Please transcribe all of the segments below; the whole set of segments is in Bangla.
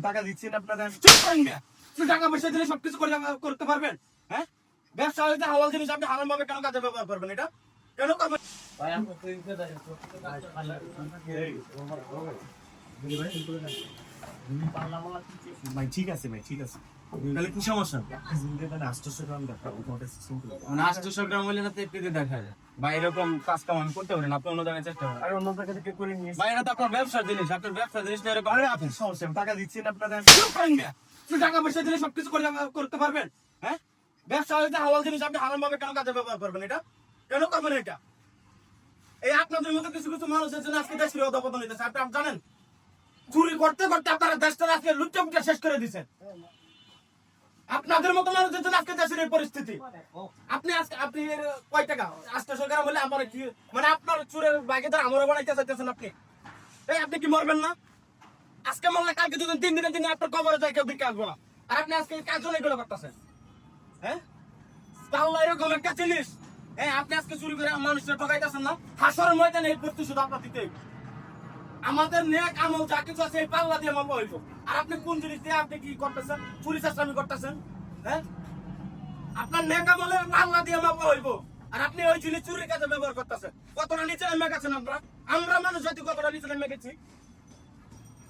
টাকা দিচ্ছেন আপনাদের, টাকা পয়সা দিলে সবকিছু করতে পারবেন। হ্যাঁ, ব্যবসা হইতে হালাল জিনিস আপনি হারাম ভাবে কেন কাজে ব্যবহার করবেন? এটা কেন করবেন? ভাই ঠিক আছে, ভাই ঠিক আছে, তাহলে কি সমস্যা? 800 গ্রাম হলে না দেখা যায় ভাই, এরকম কাজ কাম আমি করতে পারি না, আপনি অন্য জায়গায় চেষ্টা করেন। অন্য জায়গা থেকে করে নিয়ে ভাই, এটা তো আপনার ব্যবসার জিনিস, আপনার ব্যবসার জিনিস না এরকম। আপনি সমস্যা, টাকা দিচ্ছেন আপনাদের, টাকা পয়সা দিলে সবকিছু করতে পারবেন। হ্যাঁ, ব্যবসা হইতে হালাল জিনিস আপনি হারাম ভাবে কেন কাজে ব্যবহার করবেন? এটা কেন করবেন? এটা এই আপনাদের মতো কিছু কিছু মানুষ আছে আজকে দেশের অধপতন হইতেছে, আপনি জানেন? চুরি করতে করতে আপনারা দেশটা আজকে লুটে পুটে শেষ করে দিচ্ছেন। আপনাদের মতো মানুষের জন্য আজকে দেশের এই পরিস্থিতি। আপনি আজকে আপনি কয় টাকা 800 গ্রাম হলে আমার কি মানে আপনার চুরের বাইকে ধরে আমারও বানাইতে চাইতেছেন আপনি? এই আপনি কি মরবেন না? আজকে মরলে কালকে যদি 3 দিনের দিনে আপনার কবরে যায় কেউ দিকে আসবো না। আর আপনি আজকে কাজ জন্য এগুলো করতেছেন। হ্যাঁ, তাহলে এরকম একটা জিনিস, হ্যাঁ, আপনি আজকে চুরি করে মানুষের ঠকাইতেছেন না? হাসরের ময়দানে এই প্রতিশোধ আপনার দিতে হইবে। আমাদের নেক আমল যা কিছু আছে এই পাল্লা দিয়ে মাপা হইব। আর আপনি কোন জিনিস দিয়ে আপনি কি করতেছেন? চুরি চাষামি করতেছেন। হ্যাঁ, আপনার নেক আমলে পাল্লা দিয়ে মাপা হইব, আর আপনি ওই জিনিস চুরির কাজে ব্যবহার করতেছেন। কতটা নিচে নেমে গেছেন আমরা মানুষ জাতি কতটা নিচে নেমে গেছি।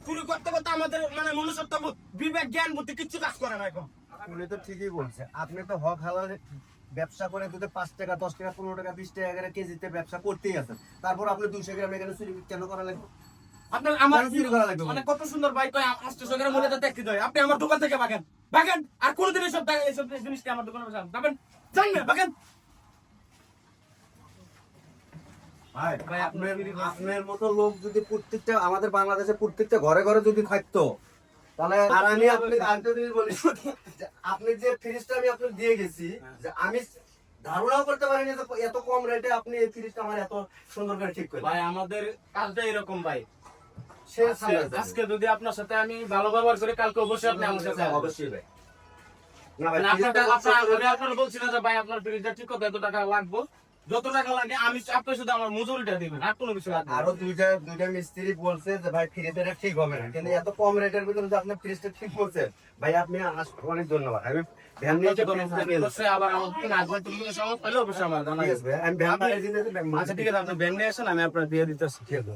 চুরি করতে করতে আমাদের মানে মনুষ্যত্ব বিবেক জ্ঞান বুদ্ধি কিচ্ছু কাজ করে না এখন। উনি তো ঠিকই বলছে, আপনি তো হক হালাল ব্যবসা করে যদি 5 টাকা 10 টাকা 15 টাকা 20 টাকা করে কেজিতে ব্যবসা করতেই আছেন, তারপর আপনি 200 গ্রাম এখানে চুরি কেন করা লাগবে? আপনার আমার চুরি করা লাগবে মানে কত সুন্দর বাইক 800 গ্রাম মূল্যটা দেখতে দেয়। আপনি আমার দোকান থেকে ভাগেন ভাগেন, আর কোনদিন এসব জিনিসটা আমার দোকানে যাবেন জানেন ভাগেন। ভাই আপনার মতো লোক যদি প্রত্যেকটা আমাদের বাংলাদেশে প্রত্যেকটা ঘরে ঘরে যদি থাকতো, তাহলে আর আমি আপনি আরেকটা জিনিস বলি, আপনি যে ফ্রিজটা আমি আপনাকে দিয়ে গেছি, যে আমি ধারণাও করতে পারিনি যে এত কম রেটে আপনি এই ফ্রিজটা আমার এত সুন্দর করে ঠিক করলেন। ভাই আমাদের কাজটা এরকম ভাই, সে আজকে যদি আপনার সাথে আমি ভালো ব্যবহার করি, কালকে অবশ্যই আপনি আমার সাথে অবশ্যই ভাই। না ভাই, আপনার বলছি না যে ভাই আপনার ফ্রিজটা ঠিক করতে এত টাকা লাগবে, যত টাকা লাগে আমি আপনি শুধু আমার মজুরিটা দিবেন, আর কোনো কিছু লাগবে না। আরো দুইটা মিস্ত্রি বলছে যে ভাই ফ্রিজটা ঠিক হবে না, কিন্তু এত কম রেটের ভিতরে যে আপনি ফ্রিজটা ঠিক বলছেন, ভাই আপনি অনেক ধন্যবাদ। আমি ভ্যান নিয়ে অবশ্যই আবার আমার আসবেন, তুমি কোনো সমস্যা হলে অবশ্যই আমার জানাই। আমি ভ্যান নিয়ে আচ্ছা ঠিক আছে, আপনি ব্যাংক নিয়ে আসেন, আমি আপনার দিয়ে দিতেছি। ঠিক আছে।